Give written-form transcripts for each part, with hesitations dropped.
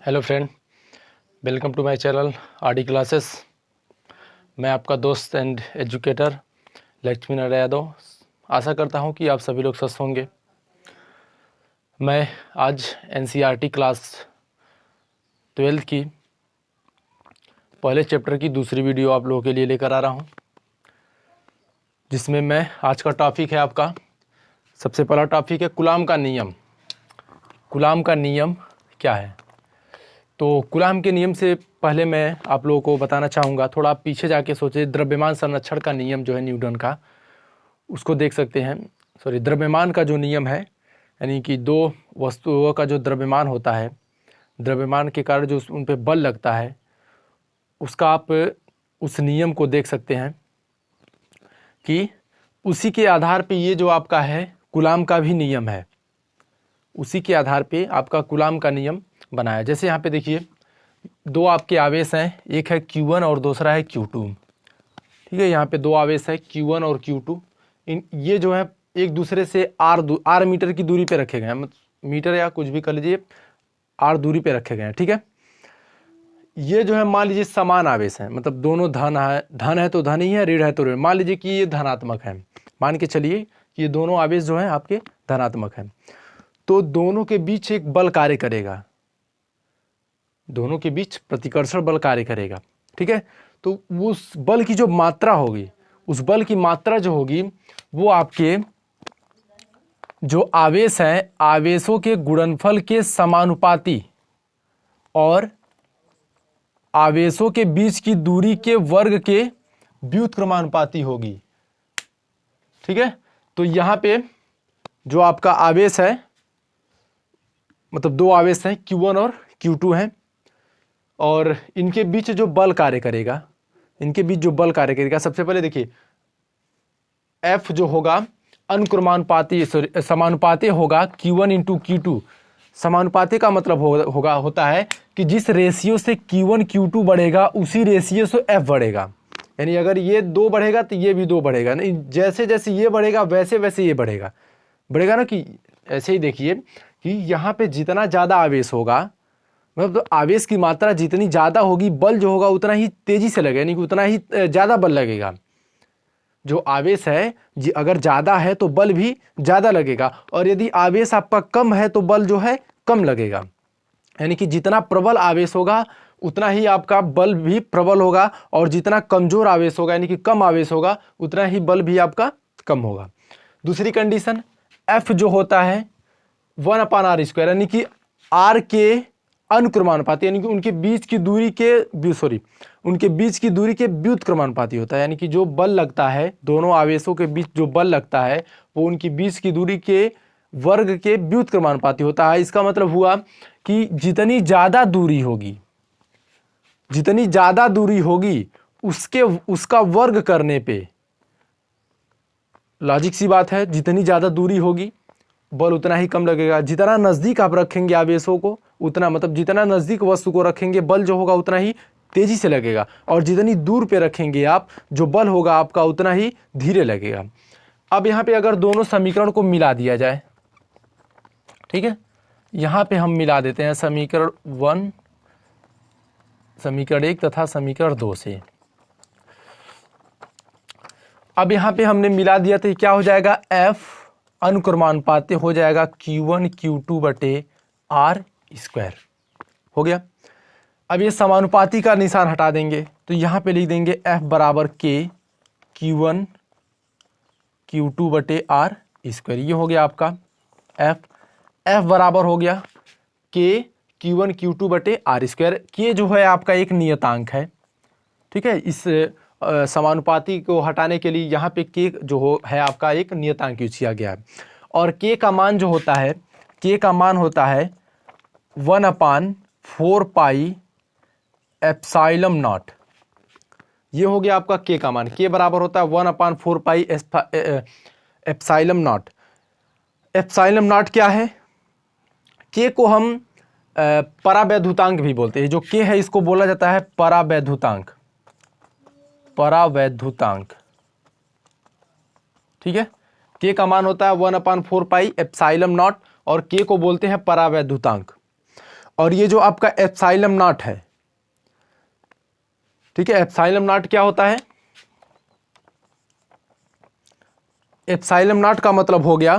Hello friend, welcome to my channel RD classes. मैं आपका दोस्त एंड एजुकेटर लक्ष्मी नारायण यादव। आशा करता हूं कि आप सभी लोग स्वस्थ होंगे। मैं आज एनसीईआरटी क्लास 12 की पहले चैप्टर की दूसरी वीडियो आप लोगों के लिए लेकर आ रहा हूं, जिसमें मैं आज का टॉपिक है आपका सबसे पहला टॉपिक है कूलाम का नियम। कूलाम का नियम क्या है? तो कूलाम के नियम से पहले मैं आप लोगों को बताना चाहूँगा, थोड़ा आप पीछे जाके सोचिए। द्रव्यमान संरक्षण का नियम जो है न्यूटन का, उसको देख सकते हैं। द्रव्यमान का जो नियम है, यानी कि दो वस्तुओं का जो द्रव्यमान होता है, द्रव्यमान के कारण जो उन पे बल लगता है, उसका आप उस नियम को देख सकते हैं कि उसी के आधार पे ये जो आपका है कूलाम का भी नियम है। उसी के आधार पे आपका कूलाम का नियम बनाया। जैसे यहाँ पे देखिए, दो आपके आवेश हैं, एक है Q1 और दूसरा है Q2। ठीक है, यहाँ पे दो आवेश है Q1 और Q2। ये जो है एक दूसरे से R मीटर की दूरी पे रखे गए हैं, मीटर या कुछ भी कर लीजिए, R दूरी पे रखे गए हैं। ठीक है, ये जो है मान लीजिए समान आवेश है, मतलब दोनों धन है तो धन ही है, ऋण है तो ऋण। मान लीजिए कि ये धनात्मक है, मान के चलिए कि ये दोनों आवेश जो है आपके धनात्मक है, तो दोनों के बीच एक बल कार्य करेगा, दोनों के बीच प्रतिकर्षण बल कार्य करेगा। ठीक है, तो उस बल की जो मात्रा होगी, उस बल की मात्रा जो होगी वो आपके जो आवेश हैं, आवेशों के गुणनफल के समानुपाती और आवेशों के बीच की दूरी के वर्ग के व्युत्क्रमानुपाती होगी। ठीक है, तो यहां पे जो आपका आवेश है, मतलब दो आवेश हैं Q1 और Q2 हैं, और इनके बीच जो बल कार्य करेगा, इनके बीच जो बल कार्य करेगा, सबसे पहले देखिए F जो होगा अनुक्रमानुपाती समानुपाती होगा Q1 इंटू Q2। समानुपाती का मतलब होता है कि जिस रेशियो से Q1 Q2 बढ़ेगा उसी रेशियो से F बढ़ेगा। यानी अगर ये 2 बढ़ेगा तो ये भी 2 बढ़ेगा, नहीं जैसे जैसे ये बढ़ेगा वैसे वैसे ये बढ़ेगा ना। कि ऐसे ही देखिए कि यहाँ पे जितना ज़्यादा आवेश होगा, मतलब तो आवेश की मात्रा जितनी ज़्यादा होगी, बल जो होगा उतना ही तेजी से लगेगा, यानी कि उतना ही ज़्यादा बल लगेगा। जो आवेश है अगर ज़्यादा है तो बल भी ज़्यादा लगेगा, और यदि आवेश आपका कम है तो बल जो है कम लगेगा। यानी कि जितना प्रबल आवेश होगा उतना ही आपका बल भी प्रबल होगा, और जितना कमजोर आवेश होगा यानी कि कम आवेश होगा उतना ही बल भी आपका कम होगा। दूसरी कंडीशन, F जो होता है 1/r², यानी कि R के अनुक्रमानुपाती, यानी कि उनके बीच की दूरी के व्युत्क्रमानुपाती होता है। यानी कि जो बल लगता है, दोनों आवेशों के बीच जो बल लगता है वो उनकी बीच की दूरी के वर्ग के व्युत्क्रमानुपाती होता है। इसका मतलब हुआ कि जितनी ज्यादा दूरी होगी उसका वर्ग करने पे, लॉजिक सी बात है, जितनी ज्यादा दूरी होगी बल उतना ही कम लगेगा। जितना नजदीक आप रखेंगे आवेशों को, उतना मतलब जितना नजदीक वस्तु को रखेंगे बल जो होगा उतना ही तेजी से लगेगा, और जितनी दूर पे रखेंगे आप, जो बल होगा आपका उतना ही धीरे लगेगा। अब यहाँ पे अगर दोनों समीकरण को मिला दिया जाए, ठीक है, यहाँ पे हम मिला देते हैं समीकरण 1 तथा समीकरण 2 से। अब यहाँ पे हमने मिला दिया तो क्या हो जाएगा, F अनुक्रमानुपाती हो जाएगा Q1 Q2/r² हो गया। अब ये समानुपाती का निशान हटा देंगे तो यहाँ पे लिख देंगे F बराबर K Q1 Q2/r²। ये हो गया आपका F बराबर हो गया K Q1 Q2/r²। K जो है आपका एक नियतांक है। ठीक है, इस समानुपाती को हटाने के लिए यहाँ पे K जो है आपका एक नियतांक यूज किया गया है, और K का मान जो होता है, K का मान होता है 1/4πε0। ये हो गया आपका K का मान। K बराबर होता है 1/4πε0। एप्सिलॉन क्या है? K को हम परावैद्युतांक भी बोलते हैं। जो K है इसको बोला जाता है परावैद्युतांक। ठीक है, K का मान होता है 1/4πε0 और K को बोलते हैं परावैद्युतांक। और ये जो आपका एप्सिलॉन नॉट है, ठीक है, एप्सिलॉन नॉट क्या होता है? एप्सिलॉन नॉट का मतलब हो गया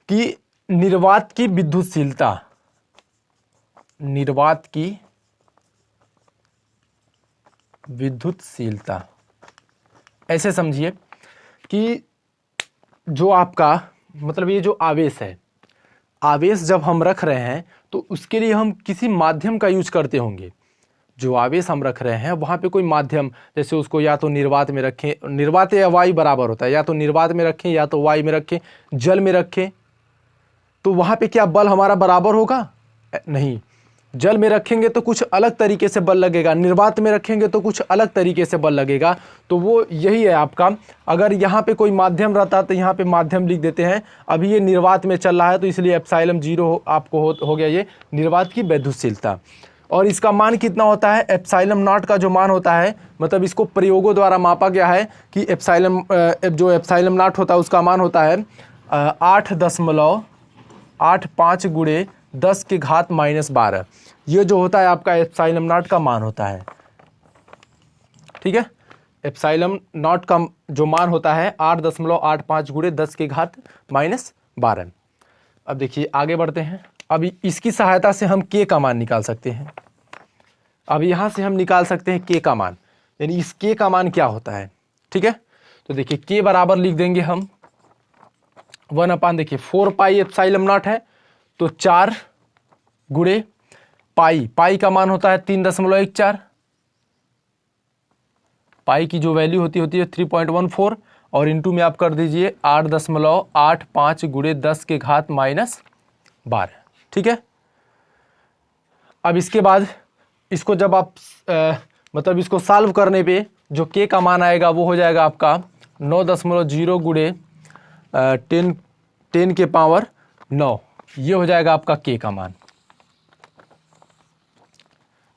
कि निर्वात की विद्युतशीलता, निर्वात की विद्युतशीलता। ऐसे समझिए कि जो आपका मतलब ये जो आवेश है, आवेश जब हम रख रहे हैं तो उसके लिए हम किसी माध्यम का यूज करते होंगे। जो आवेश हम रख रहे हैं वहाँ पे कोई माध्यम, जैसे उसको या तो निर्वात में रखें, निर्वात या वायु बराबर होता है, या तो निर्वात में रखें या तो वायु में रखें, जल में रखें, तो वहाँ पे क्या बल हमारा बराबर होगा? नहीं। जल में रखेंगे तो कुछ अलग तरीके से बल लगेगा, निर्वात में रखेंगे तो कुछ अलग तरीके से बल लगेगा। तो वो यही है आपका, अगर यहाँ पे कोई माध्यम रहता तो यहाँ पे माध्यम लिख देते हैं। अभी ये निर्वात में चल रहा है तो इसलिए एप्सिलॉन 0 आपको हो गया ये निर्वात की विद्युतशीलता। और इसका मान कितना होता है? एप्सिलॉन नॉट का जो मान होता है, मतलब इसको प्रयोगों द्वारा मापा गया है कि जो एप्सिलॉन नॉट होता है उसका मान होता है 8.85 गुणे 10 के घात -12। ये जो होता है आपका एप्सिलॉन नॉट का मान होता है, ठीक है। एप्सिलॉन नॉट का जो मान होता है 8.85 गुणे 10 के घात -12। अब देखिए आगे बढ़ते हैं। अभी इसकी सहायता से हम के का मान निकाल सकते हैं। अब यहाँ से हम निकाल सकते हैं के का मान, यानी इस के का मान क्या होता है, ठीक है। तो देखिए के बराबर लिख देंगे हम 1/, देखिए 4 पाई एप्सिलॉन नॉट है तो 4 गुणे पाई, पाई का मान होता है 3.14, पाई की जो वैल्यू होती है 3.14, और इंटू में आप कर दीजिए 8.85 गुणे 10 के घात -12, ठीक है। अब इसके बाद इसको जब आप मतलब इसको सॉल्व करने पे जो के का मान आएगा वो हो जाएगा आपका 9.0 गुणे 10 के पावर 9, ये हो जाएगा आपका के का मान।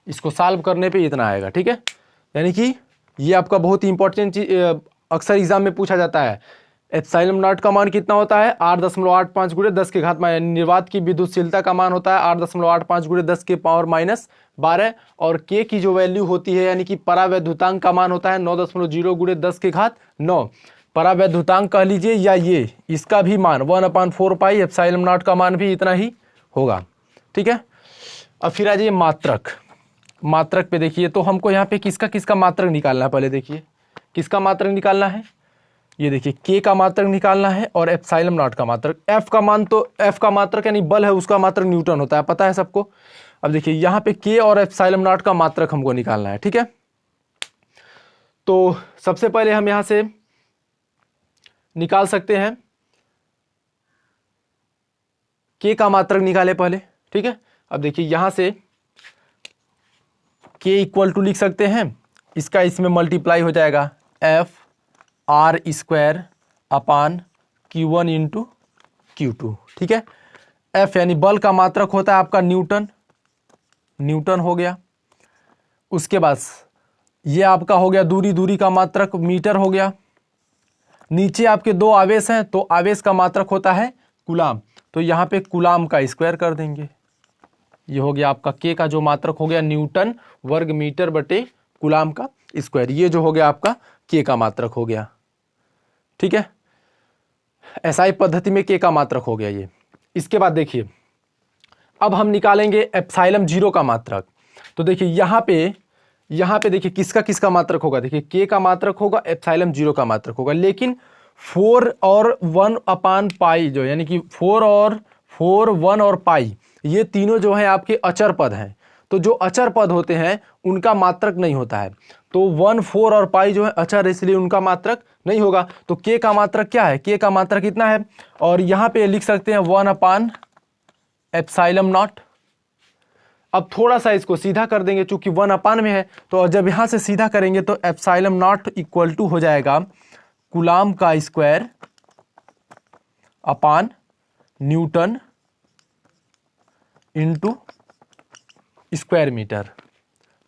इसको सॉल्व करने पे इतना आएगा, ठीक है। यानी कि ये आपका बहुत ही इंपॉर्टेंट चीज, अक्सर एग्जाम में पूछा जाता है। एप्सिलॉन नॉट का मान कितना होता है? 8.85 गुणे 10 के घात, निर्वात की विद्युतशीलता का मान होता है 8.85 गुणे 10 के पावर -12, और के की जो वैल्यू होती है यानी कि परावैद्युतांक का मान होता है 9.0 गुणे 10 के घात 9। परावैद्युतांक कह लीजिए या ये इसका भी मान 1/4 पाई, एप्सिलॉन नॉट का मान भी इतना ही होगा, ठीक है। अब फिर आ जाइए मात्रक। मात्रक पे देखिए तो हमको यहाँ पे किसका किसका मात्रक निकालना है, पहले देखिए किसका मात्रक निकालना है। ये देखिए के का मात्रक निकालना है और एप्सिलॉन नॉट का मात्रक। एफ का मान, तो एफ का मात्रक यानी बल है, उसका मात्रक न्यूटन होता है, पता है सबको। अब देखिए यहाँ पे के और एप्सिलॉन नॉट का मात्रक हमको निकालना है, ठीक है। तो सबसे पहले हम यहाँ से निकाल सकते हैं, के का मात्रक निकाले पहले, ठीक है। अब देखिए यहाँ से के इक्वल टू लिख सकते हैं, इसका इसमें मल्टीप्लाई हो जाएगा F(r²) अपान Q1 इंटू Q2, ठीक है। F यानी बल का मात्रक होता है आपका न्यूटन, न्यूटन हो गया। उसके बाद ये आपका हो गया दूरी, दूरी का मात्रक मीटर हो गया। नीचे आपके दो आवेश हैं तो आवेश का मात्रक होता है कूलाम, तो यहाँ पे कूलाम का स्क्वायर कर देंगे। ये हो गया आपका के का जो मात्रक हो गया न्यूटन वर्ग मीटर बटे कूलाम का स्क्वायर, ये जो हो गया आपका के का मात्रक हो गया, ठीक है। एसआई पद्धति में के का मात्रक हो गया ये। इसके बाद देखिए अब हम निकालेंगे एप्सिलॉन 0 का मात्रक। तो देखिए यहाँ पे देखिए किसका किसका मात्रक होगा, देखिए के का मात्रक होगा, एप्सिलॉन 0 का मात्रक होगा, लेकिन 4 और 1 पाई जो यानी कि 4, 1 और पाई, ये तीनों जो है आपके अचर पद हैं। तो जो अचर पद होते हैं उनका मात्रक नहीं होता है, तो 1, 4 और पाई जो है अचर, इसलिए उनका मात्रक नहीं होगा। तो के का मात्रक क्या है? के का मात्रक कितना है? और यहाँ पे लिख सकते हैं 1/एप्सिलॉन नॉट। अब थोड़ा सा इसको सीधा कर देंगे, चूंकि 1 में है, तो जब यहां से सीधा करेंगे तो एप्सिलॉन नॉट इक्वल टू हो जाएगा कूलाम का square upon newton into square metre.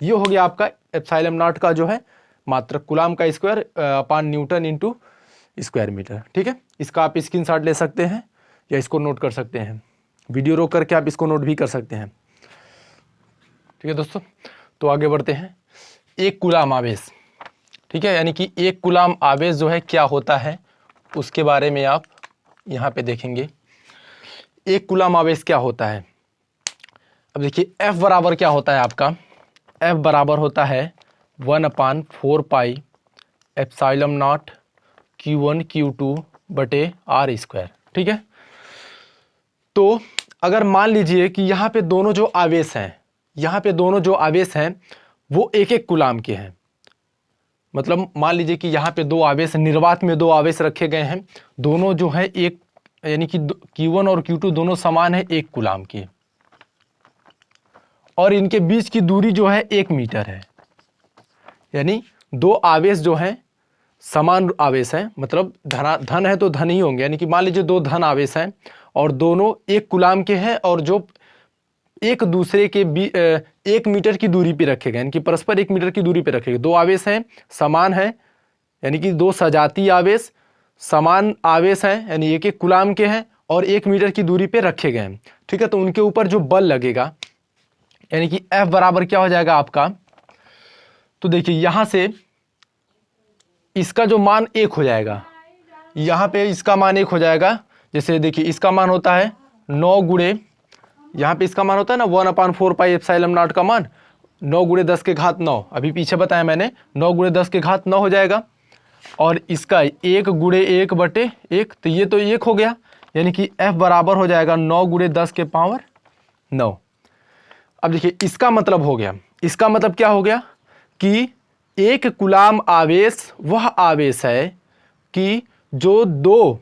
ये हो गया आपका एप्सिलॉन नॉट का जो है मात्रक, कूलाम का square upon newton into square metre, ठीक है। इसका आप स्क्रीनशॉट ले सकते हैं या इसको नोट कर सकते हैं, वीडियो रोक करके आप इसको नोट भी कर सकते हैं। ठीक है दोस्तों, तो आगे बढ़ते हैं। एक कूलाम आवेश, ठीक है, यानी कि एक कूलाम आवेश जो है क्या होता है उसके बारे में आप यहाँ पे देखेंगे। एक कूलाम आवेश क्या होता है। अब देखिए F बराबर क्या होता है आपका, F बराबर होता है 1/4 pi epsilon not Q1 Q2 बटे R स्क्वायर। ठीक है, तो अगर मान लीजिए कि यहाँ पे दोनों जो आवेश हैं, यहाँ पे दोनों जो आवेश हैं वो एक एक कूलाम के हैं। मतलब मान लीजिए कि यहाँ पे दो आवेश, निर्वात में दो आवेश रखे गए हैं, दोनों जो है एक, यानी कि Q1 और Q2 दोनों समान है एक कूलाम की, और इनके बीच की दूरी जो है 1 मीटर है। यानी दो आवेश जो हैं समान आवेश हैं, मतलब धन है तो धन ही होंगे। यानी कि मान लीजिए दो धन आवेश हैं और दोनों एक कूलाम के हैं और जो एक दूसरे के 1 मीटर की दूरी पे रखे गए, यानी कि परस्पर 1 मीटर की दूरी पे रखे गए। दो आवेश हैं समान है, यानी कि दो सजातीय आवेश समान आवेश हैं, यानी एक एक कूलाम के हैं और 1 मीटर की दूरी पे रखे गए हैं। ठीक है, तो उनके ऊपर जो बल लगेगा, यानी कि F बराबर क्या हो जाएगा आपका, तो देखिए यहां से इसका जो मान 1 हो जाएगा, यहाँ पे इसका मान 1 हो जाएगा। जैसे देखिए इसका मान होता है 9 गुणे, यहाँ पे इसका मान होता है ना 1/4 पाई एप्सिलॉन नॉट का मान 9 गुणे 10 के घात 9, अभी पीछे बताया मैंने 9 गुणे 10 के घात 9 हो जाएगा। और इसका 1 गुणे 1 बटे 1, तो ये तो 1 हो गया, यानी कि F बराबर हो जाएगा 9 गुणे 10 के पावर 9। अब देखिए इसका मतलब हो गया, इसका मतलब क्या हो गया कि एक कूलाम आवेश वह आवेश है कि जो दो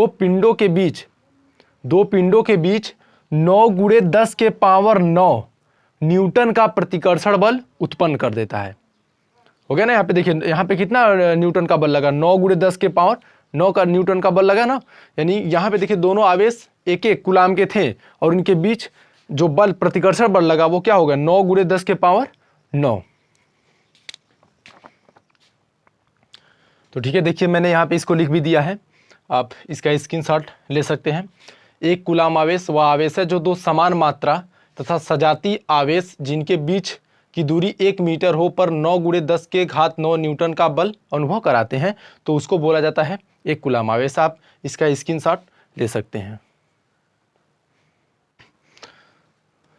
पिंडों के बीच 9 गुणे 10 के पावर 9 न्यूटन का प्रतिकर्षण बल उत्पन्न कर देता है। हो गया ना, यहाँ पे देखिए यहाँ पे कितना न्यूटन का बल लगा, 9 गुणे 10 के पावर 9 का न्यूटन का बल लगा ना। यानी यहाँ पे देखिए दोनों आवेश एक एक कूलाम के थे और इनके बीच जो बल प्रतिकर्षण बल लगा वो क्या होगा, 9 गुणे 10 के पावर 9। तो ठीक है, देखिए मैंने यहाँ पे इसको लिख भी दिया है, आप इसका स्क्रीनशॉट ले सकते हैं। एक कूलाम आवेश वह आवेश है जो दो समान मात्रा तथा सजातीय आवेश जिनके बीच की दूरी 1 मीटर हो पर 9 गुणे 10 के घात 9 न्यूटन का बल अनुभव कराते हैं, तो उसको बोला जाता है एक कूलाम आवेश। आप इसका स्क्रीनशॉट ले सकते हैं।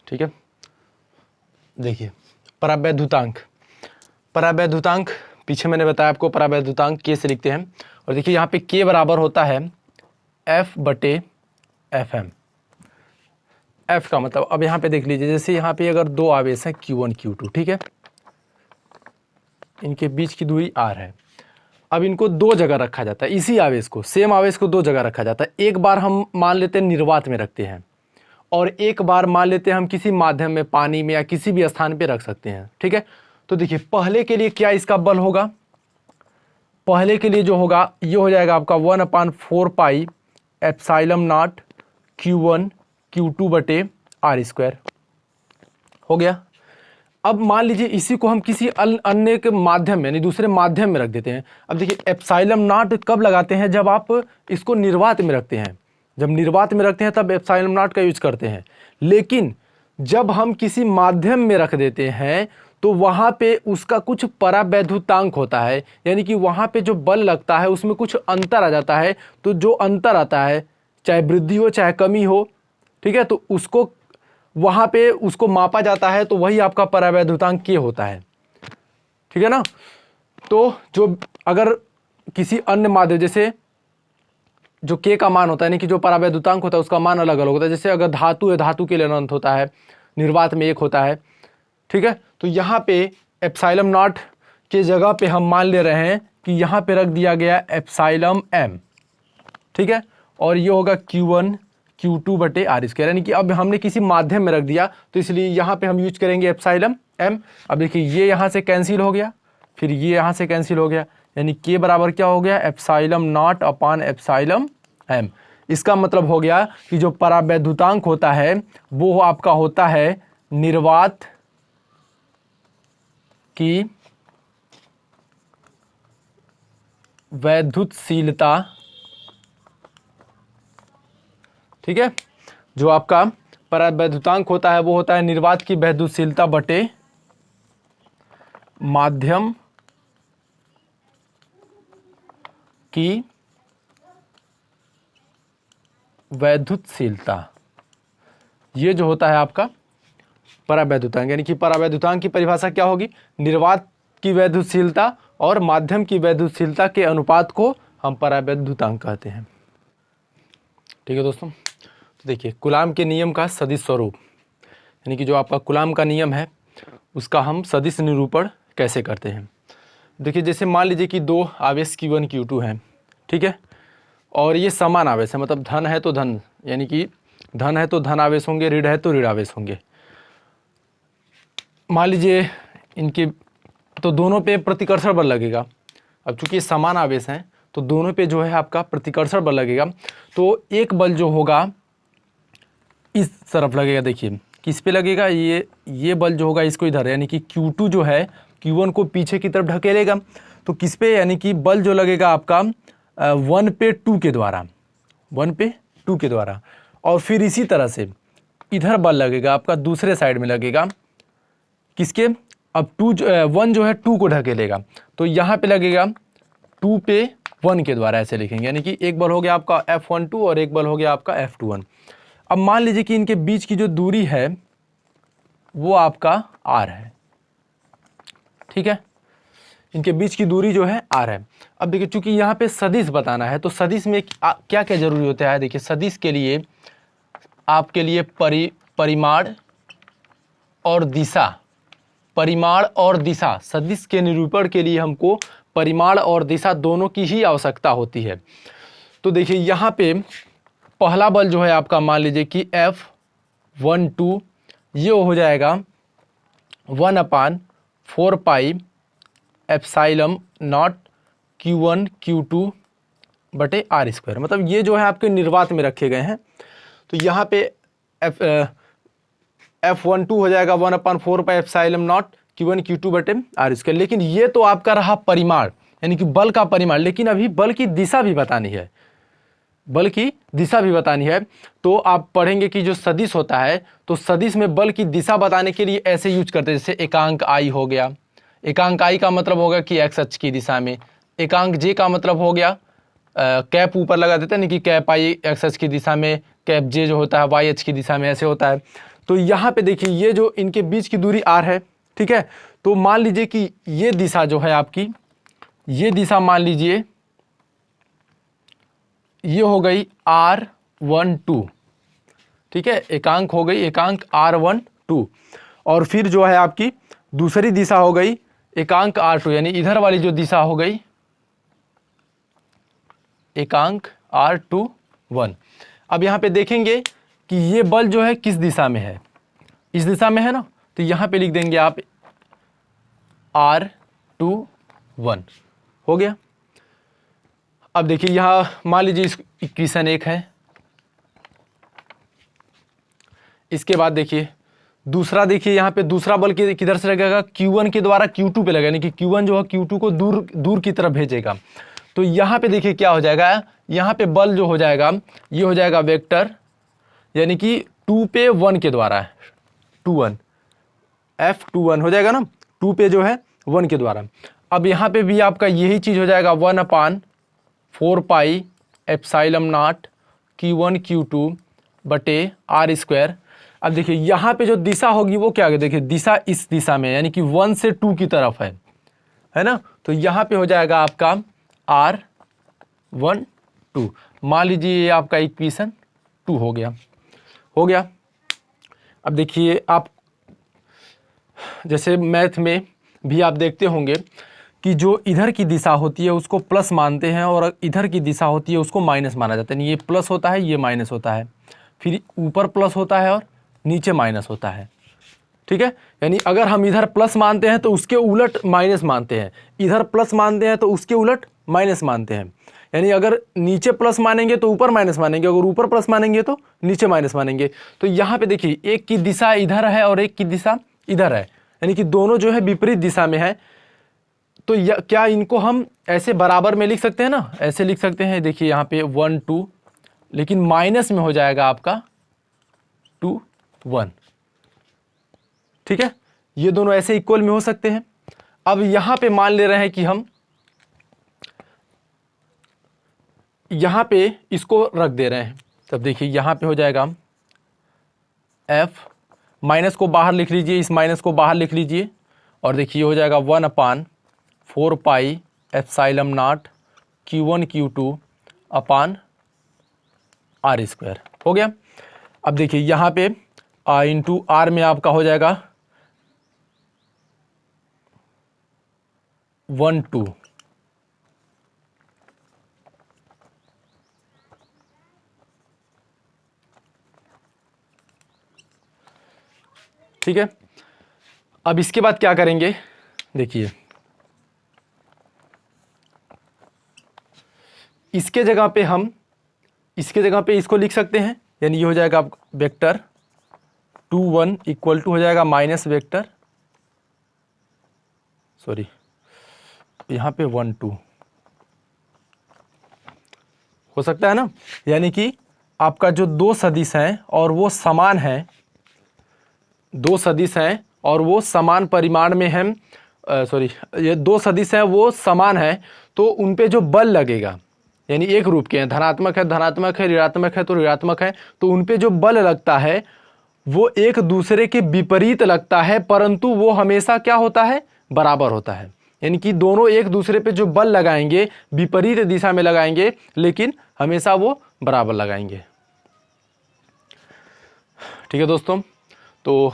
ठीक है, देखिए परावैद्युतांक पीछे मैंने बताया आपको, परावैद्युतांक के से लिखते हैं। और देखिए यहाँ पे के बराबर होता है F बटे FM। F का मतलब, अब यहाँ पे देख लीजिए, जैसे यहाँ पे अगर दो आवेश हैं Q1 Q2, ठीक है, इनके बीच की दूरी R है। अब इनको दो जगह रखा जाता है, इसी आवेश को, सेम आवेश को दो जगह रखा जाता है। एक बार हम मान लेते हैं निर्वात में रखते हैं और एक बार मान लेते हैं हम किसी माध्यम में, पानी में या किसी भी स्थान पे रख सकते हैं। ठीक है, तो देखिए पहले के लिए क्या इसका बल होगा, पहले के लिए जो होगा ये हो जाएगा आपका 1/4 pi epsilon not Q1 Q2 बटे R स्क्वायर हो गया। अब मान लीजिए इसी को हम किसी अन्य के माध्यम में, यानी दूसरे माध्यम में रख देते हैं। अब देखिए एप्सिलॉन नॉट कब लगाते हैं, जब आप इसको निर्वात में रखते हैं। जब निर्वात में रखते हैं तब एप्सिलॉन नॉट का यूज करते हैं। लेकिन जब हम किसी माध्यम में रख देते हैं तो वहां पे उसका कुछ परावैद्युतांक होता है, यानी कि वहां पे जो बल लगता है उसमें कुछ अंतर आ जाता है। तो जो अंतर आता है, चाहे वृद्धि हो चाहे कमी हो, ठीक है, तो उसको वहां पे उसको मापा जाता है, तो वही आपका परावैद्युतांक के होता है। ठीक है ना, तो जो अगर किसी अन्य माध्यम, जैसे जो के का मान होता है, यानी कि जो परावैद्युतांक होता है उसका मान अलग अलग होता है। जैसे अगर धातु है, धातु के लिए अनंत होता है, निर्वात में 1 होता है। ठीक है, तो यहाँ पे एप्सिलॉन नॉट के जगह पे हम मान ले रहे हैं कि यहाँ पे रख दिया गया एप्सिलॉन m। ठीक है, और ये होगा Q1 Q2 बटे R स्क्वायर, यानी कि अब हमने किसी माध्यम में रख दिया तो इसलिए यहाँ पे हम यूज करेंगे एप्सिलॉन m। अब देखिए ये यहाँ से कैंसिल हो गया, फिर ये यहाँ से कैंसिल हो गया, यानी के बराबर क्या हो गया, epsilon not upon epsilon m। इसका मतलब हो गया कि जो परावैद्युतांक होता है वो आपका होता है निर्वात की वैद्युतशीलता। ठीक है, जो आपका परावैद्युतांक होता है वो होता है निर्वात की वैद्युतशीलता बटे माध्यम की वैद्युतशीलता। ये जो होता है आपका परावैद्युतांक, यानी कि परावैद्युतांक की परिभाषा क्या होगी? निर्वात की वैद्युतशीलता और माध्यम की वैद्युतशीलता के अनुपात को हम परावैद्युतांक कहते हैं। ठीक है दोस्तों, तो देखिए कूलाम के नियम का सदिश स्वरूप, यानी कि जो आपका कूलाम का नियम है उसका हम सदिश निरूपण कैसे करते हैं। देखिए जैसे मान लीजिए कि दो आवेश Q1 Q2 हैं, ठीक है, और ये समान आवेश है, मतलब धन है तो धन, यानी कि धन है तो धन आवेश होंगे, ऋण है तो ऋण आवेश होंगे। मान लीजिए इनके तो दोनों पे प्रतिकर्षण बल लगेगा। अब चूंकि ये समान आवेश हैं तो दोनों पे जो है आपका प्रतिकर्षण बल लगेगा। तो एक बल जो होगा इस तरफ लगेगा, देखिए किस पे लगेगा, ये बल जो होगा इसको इधर, यानी कि Q2 जो है Q1 को पीछे की तरफ ढकेलेगा। तो किस पे, यानी कि बल जो लगेगा आपका 1 पे 2 के द्वारा, 1 पे 2 के द्वारा। और फिर इसी तरह से इधर बल लगेगा आपका दूसरे साइड में लगेगा, किसके, अब 1 जो है 2 को ढकेलेगा, तो यहाँ पे लगेगा 2 पे 1 के द्वारा, ऐसे लिखेंगे। यानी कि एक बल हो गया आपका F12 और एक बल हो गया आपका F21। अब मान लीजिए कि इनके बीच की जो दूरी है वो आपका R है, ठीक है, इनके बीच की दूरी जो है R है। अब देखिए चूंकि यहाँ पे सदिश बताना है तो सदिश में क्या क्या जरूरी होता है। देखिए सदिश के लिए आपके लिए परिमाण और दिशा, परिमाण और दिशा, सदिश के निरूपण के लिए हमको परिमाण और दिशा दोनों की ही आवश्यकता होती है। तो देखिए यहाँ पे पहला बल जो है आपका मान लीजिए कि F12, ये हो जाएगा 1/4 pi epsilon not Q1 Q2 बटे R²। मतलब ये जो है आपके निर्वात में रखे गए हैं। तो यहाँ पे F12 हो जाएगा 1/4 pi epsilon not Q1 Q2 बटे R²। लेकिन ये तो आपका रहा परिमाण, यानी कि बल का परिमाण, लेकिन अभी बल की दिशा भी बतानी है, बल की दिशा भी बतानी है। तो आप पढ़ेंगे कि जो सदिश होता है तो सदिश में बल की दिशा बताने के लिए ऐसे यूज करते हैं, जैसे एकांक I हो गया। एकांक I का मतलब होगा कि x अक्ष की दिशा में, एकांक J का मतलब हो गया कैप ऊपर लगा देते हैं, नहीं कि कैप I x अक्ष की दिशा में, कैप J जो होता है y अक्ष की दिशा में, ऐसे होता है। तो यहाँ पे देखिए ये जो इनके बीच की दूरी R है, ठीक है, तो मान लीजिए कि ये दिशा जो है आपकी, ये दिशा मान लीजिए ये हो गई R12, ठीक है, एकांक हो गई, एकांक R12। और फिर जो है आपकी दूसरी दिशा हो गई एकांक R2, यानी इधर वाली जो दिशा हो गई एकांक R21। अब यहाँ पे देखेंगे कि ये बल जो है किस दिशा में है, इस दिशा में है ना, तो यहाँ पे लिख देंगे आप R21, हो गया। अब देखिए यहाँ मान लीजिए इक्वेशन 1 है। इसके बाद देखिए दूसरा, देखिए यहाँ पे दूसरा बल किधर से लगेगा, Q1 के द्वारा Q2 पे लगेगा, यानी कि Q1 जो है Q2 को दूर की तरफ भेजेगा। तो यहाँ पे देखिए क्या हो जाएगा, यहाँ पे बल जो हो जाएगा ये हो जाएगा वेक्टर, यानी कि 2 पे 1 के द्वारा, 21 F21 हो जाएगा ना, 2 पे जो है 1 के द्वारा। अब यहाँ पे भी आपका यही चीज़ हो जाएगा 1/4 pi epsilon not Q1 Q2 बटे R²। अब देखिए यहाँ पे जो दिशा होगी वो क्या होगी, देखिए दिशा इस दिशा में, यानी कि 1 से 2 की तरफ है ना। तो यहाँ पे हो जाएगा आपका R12। मान लीजिए ये आपका इक्वेशन 2 हो गया। अब देखिए आप जैसे मैथ में भी आप देखते होंगे कि जो इधर की दिशा होती है उसको प्लस मानते हैं और इधर की दिशा होती है उसको माइनस माना जाता है। ये प्लस होता है, ये माइनस होता है, फिर ऊपर प्लस होता है और नीचे माइनस होता है, ठीक है। यानी अगर हम इधर प्लस मानते हैं तो उसके उलट माइनस मानते हैं, इधर प्लस मानते हैं तो उसके उलट माइनस मानते हैं। यानी अगर नीचे प्लस मानेंगे तो ऊपर माइनस मानेंगे, अगर ऊपर प्लस मानेंगे तो नीचे माइनस मानेंगे। तो यहाँ पे देखिए एक की दिशा इधर है और एक की दिशा इधर है, यानी कि दोनों जो है विपरीत दिशा में है। तो क्या इनको हम ऐसे बराबर में लिख सकते हैं ना, ऐसे लिख सकते हैं। देखिए यहाँ पे 1 2, लेकिन माइनस में हो जाएगा आपका 2 1। ठीक है, ये दोनों ऐसे इक्वल में हो सकते हैं। अब यहां पे मान ले रहे हैं कि हम यहां पे इसको रख दे रहे हैं, तब देखिए यहां पे हो जाएगा f, माइनस को बाहर लिख लीजिए, इस माइनस को बाहर लिख लीजिए, और देखिए हो जाएगा 1/4 pi epsilon not Q1 Q2 upon R²। हो गया। अब देखिए यहां पे इंटू आर में आपका हो जाएगा 1 2। ठीक है, अब इसके बाद क्या करेंगे, देखिए इसके जगह पे हम इसको लिख सकते हैं, यानी ये हो जाएगा वेक्टर 2 1 इक्वल टू हो जाएगा माइनस वेक्टर, सॉरी यहाँ पे 1 2 हो सकता है ना। यानी कि आपका जो दो सदिश हैं और वो समान हैं, दो सदिश हैं और वो समान परिमाण में हैं, ये दो सदिश हैं वो समान हैं, तो उन पे जो बल लगेगा, यानी एक रूप के हैं, धनात्मक है धनात्मक है, ऋणात्मक है तो ऋणात्मक है, तो उन पे जो बल लगता है वो एक दूसरे के विपरीत लगता है, परंतु वो हमेशा क्या होता है, बराबर होता है। यानी कि दोनों एक दूसरे पे जो बल लगाएंगे विपरीत दिशा में लगाएंगे, लेकिन हमेशा वो बराबर लगाएंगे। ठीक है दोस्तों, तो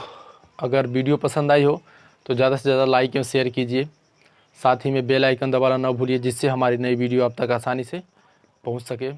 अगर वीडियो पसंद आई हो तो ज़्यादा से ज़्यादा लाइक और शेयर कीजिए, साथ ही में बेल आइकन दबाना ना भूलिए, जिससे हमारी नई वीडियो आप तक आसानी से पहुंच सके।